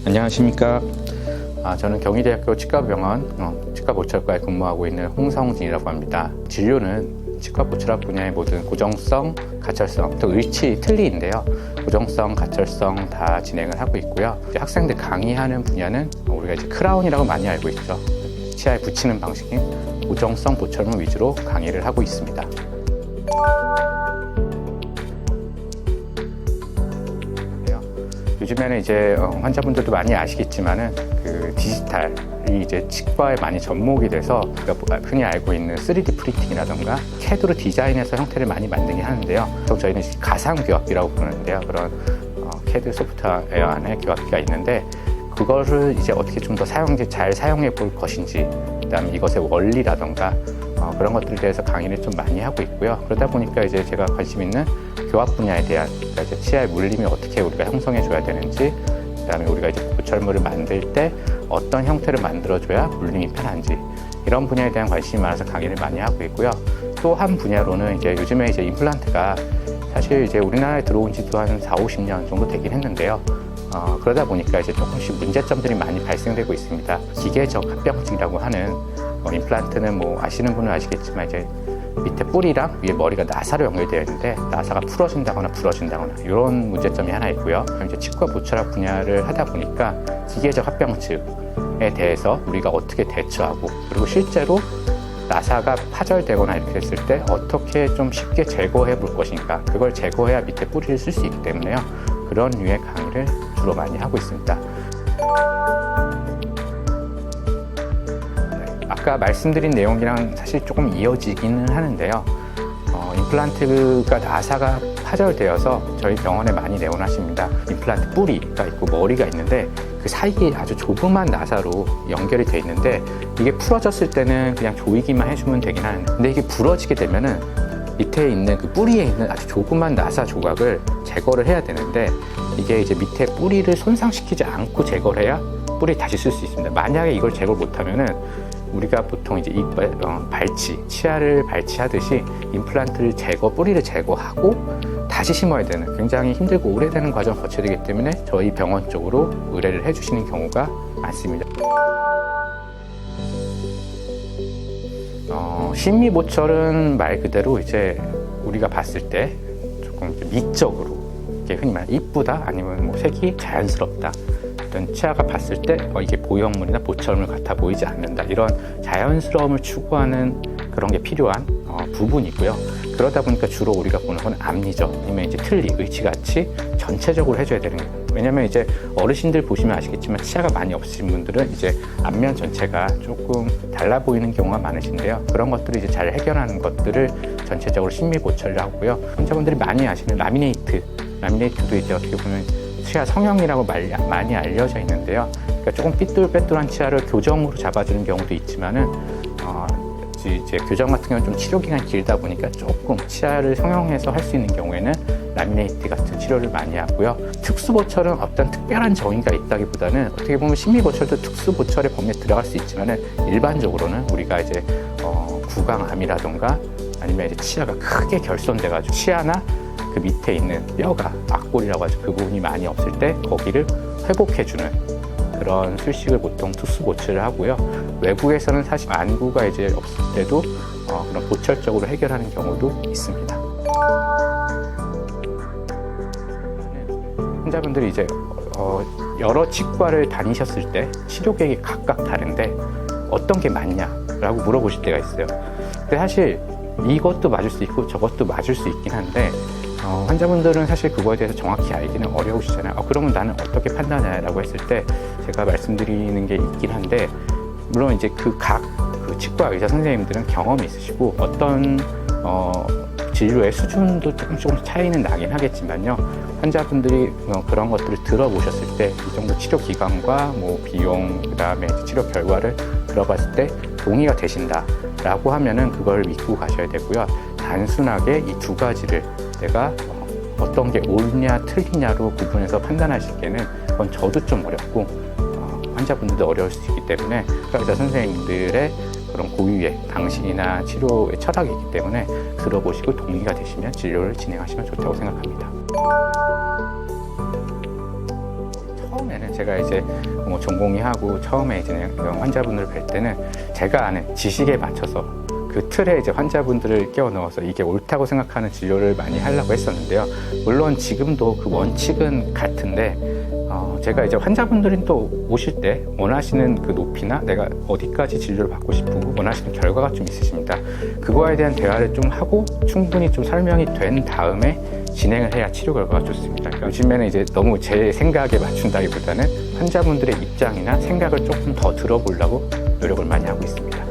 안녕하십니까. 저는 경희대학교 치과병원 치과보철과에 근무하고 있는 홍성진이라고 합니다. 진료는 치과보철학 분야의 모든 고정성, 가철성, 또 의치, 틀니인데요. 고정성, 가철성 다 진행을 하고 있고요. 학생들 강의하는 분야는 우리가 이제 크라운이라고 많이 알고 있죠. 치아에 붙이는 방식인 고정성 보철물 위주로 강의를 하고 있습니다. 요즘에는 이제 환자분들도 많이 아시겠지만은 그 디지털이 이제 치과에 많이 접목이 돼서 우리가 흔히 알고 있는 3D 프린팅이라던가 CAD로 디자인해서 형태를 많이 만들긴 하는데요. 또 저희는 가상 교합기라고 부르는데요. 그런 CAD 소프트웨어 안에 교합기가 있는데 그거를 이제 어떻게 좀 더 잘 사용해 볼 것인지, 그다음에 이것의 원리라던가 그런 것들에 대해서 강의를 좀 많이 하고 있고요. 그러다 보니까 이제 제가 관심 있는 교합 분야에 대한, 그러니까 이제 치아의 물림을 어떻게 우리가 형성해 줘야 되는지, 그다음에 우리가 이제 보철물을 만들 때 어떤 형태를 만들어 줘야 물림이 편한지, 이런 분야에 대한 관심이 많아서 강의를 많이 하고 있고요. 또 한 분야로는 이제 요즘에 이제 임플란트가 사실 이제 우리나라에 들어온 지도 한 40-50년 정도 되긴 했는데요. 그러다 보니까 이제 조금씩 문제점들이 많이 발생되고 있습니다. 기계적 합병증이라고 하는 임플란트는 뭐 아시는 분은 아시겠지만 이제 밑에 뿌리랑 위에 머리가 나사로 연결되어 있는데 나사가 풀어진다거나 부러진다거나 이런 문제점이 하나 있고요. 이제 치과 보철학 분야를 하다 보니까 기계적 합병증에 대해서 우리가 어떻게 대처하고, 그리고 실제로 나사가 파절되거나 이렇게 됐을 때 어떻게 좀 쉽게 제거해 볼 것인가, 그걸 제거해야 밑에 뿌리를 쓸 수 있기 때문에요. 그런 류의 강의를 주로 많이 하고 있습니다. 아까 말씀드린 내용이랑 사실 조금 이어지기는 하는데요. 임플란트가 나사가 파절되어서 저희 병원에 많이 내원하십니다. 임플란트 뿌리가 있고 머리가 있는데 그 사이에 아주 조그만 나사로 연결이 돼 있는데 이게 풀어졌을 때는 그냥 조이기만 해주면 되긴 하는데, 근데 이게 부러지게 되면은 밑에 있는 그 뿌리에 있는 아주 조그만 나사 조각을 제거를 해야 되는데, 이게 이제 밑에 뿌리를 손상시키지 않고 제거를 해야 뿌리 다시 쓸 수 있습니다. 만약에 이걸 제거를 못하면은 우리가 보통 이제 치아를 발치하듯이 임플란트를 뿌리를 제거하고 다시 심어야 되는 굉장히 힘들고 오래되는 과정을 거쳐야 되기 때문에 저희 병원 쪽으로 의뢰를 해주시는 경우가 많습니다. 심미보철은 말 그대로 이제 우리가 봤을 때 조금 미적으로, 이게 흔히 말하는 이쁘다, 아니면 뭐 색이 자연스럽다, 어떤 치아가 봤을 때 이게 보형물이나 보철물 같아 보이지 않는다, 이런 자연스러움을 추구하는 그런 게 필요한 부분이고요. 그러다 보니까 주로 우리가 보는 건 앞니죠. 아니면 이제 틀니, 의치같이 전체적으로 해줘야 되는 거예요. 왜냐면 이제 어르신들 보시면 아시겠지만 치아가 많이 없으신 분들은 이제 앞면 전체가 조금 달라 보이는 경우가 많으신데요. 그런 것들을 이제 잘 해결하는 것들을 전체적으로 심미보철을 하고요. 환자분들이 많이 아시는 라미네이트도 이제 어떻게 보면 치아 성형이라고 많이 알려져 있는데요. 그러니까 조금 삐뚤빼뚤한 치아를 교정으로 잡아주는 경우도 있지만은 이제 교정 같은 경우는 좀 치료 기간이 길다 보니까 조금 치아를 성형해서 할 수 있는 경우에는 라미네이트 같은 치료를 많이 하고요. 특수보철은 어떤 특별한 정의가 있다기보다는 어떻게 보면 심미보철도 특수보철의 범위에 들어갈 수 있지만은 일반적으로는 우리가 이제 구강암이라던가 아니면 이제 치아가 크게 결손돼가지고 치아나 그 밑에 있는 뼈가 악골이라고 하죠. 그 부분이 많이 없을 때 거기를 회복해주는 그런 술식을 보통 특수보철을 하고요. 외국에서는 사실 안구가 이제 없을 때도 그런 보철적으로 해결하는 경우도 있습니다. 환자분들이 이제 여러 치과를 다니셨을 때 치료 계획이 각각 다른데 어떤 게 맞냐라고 물어보실 때가 있어요. 근데 사실 이것도 맞을 수 있고 저것도 맞을 수 있긴 한데 환자분들은 사실 그거에 대해서 정확히 알기는 어려우시잖아요. 그러면 나는 어떻게 판단하냐라고 했을 때 제가 말씀드리는 게 있긴 한데, 물론 이제 그 치과 의사 선생님들은 경험이 있으시고 어떤 진료의 수준도 조금 차이는 나긴 하겠지만요. 환자분들이 그런 것들을 들어보셨을 때 이 정도 치료 기간과 뭐 비용, 그다음에 치료 결과를 들어봤을 때 동의가 되신다라고 하면은 그걸 믿고 가셔야 되고요. 단순하게 이 두 가지를 내가 어떤 게 옳냐 틀리냐로 구분해서 판단하시기에는 그건 저도 좀 어렵고 환자분들도 어려울 수 있기 때문에 의사 선생님들의 그런 고유의 방식이나 치료의 철학이 있기 때문에 들어보시고 동의가 되시면 진료를 진행하시면 좋다고 생각합니다. 처음에는 제가 이제 전공의하고 처음에 이제 환자분들을 뵐 때는 제가 아는 지식에 맞춰서 그 틀에 이제 환자분들을 끼워 넣어서 이게 옳다고 생각하는 진료를 많이 하려고 했었는데요. 물론 지금도 그 원칙은 같은데 제가 이제 환자분들이 또 오실 때 원하시는 그 높이나 내가 어디까지 진료를 받고 싶고 원하시는 결과가 좀 있으십니다. 그거에 대한 대화를 좀 하고 충분히 좀 설명이 된 다음에 진행을 해야 치료 결과가 좋습니다. 그러니까 요즘에는 이제 너무 제 생각에 맞춘다기보다는 환자분들의 입장이나 생각을 조금 더 들어보려고 노력을 많이 하고 있습니다.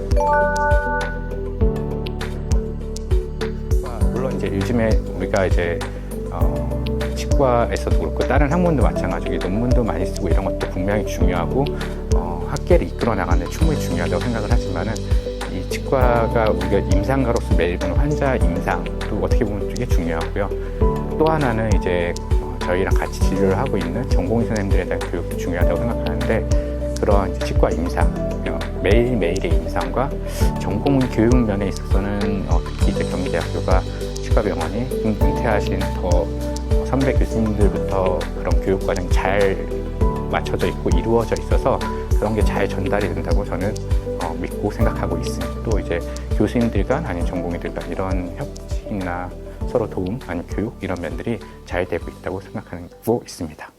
물론 이제 요즘에 우리가 이제 치과에서도 그렇고 다른 학문도 마찬가지고 논문도 많이 쓰고 이런 것도 분명히 중요하고 학계를 이끌어 나가는 데 충분히 중요하다고 생각을 하지만은 이 치과가 우리가 임상가로서 매일 보는 환자 임상도 어떻게 보면 되게 중요하고요. 또 하나는 이제 저희랑 같이 진료를 하고 있는 전공의 선생님들에 대한 교육도 중요하다고 생각하는데 그런 이제 치과 임상, 매일매일의 임상과 전공 교육 면에 있어서는 특히 이제 경기대학교가 치과병원이 은퇴하신 더 선배 교수님들부터 그런 교육 과정이 잘 맞춰져 있고 이루어져 있어서 그런 게 잘 전달이 된다고 저는 믿고 생각하고 있습니다. 또 이제 교수님들 간 아니면 전공의들 간 이런 협진이나 서로 도움 아니면 교육 이런 면들이 잘 되고 있다고 생각하고 있습니다.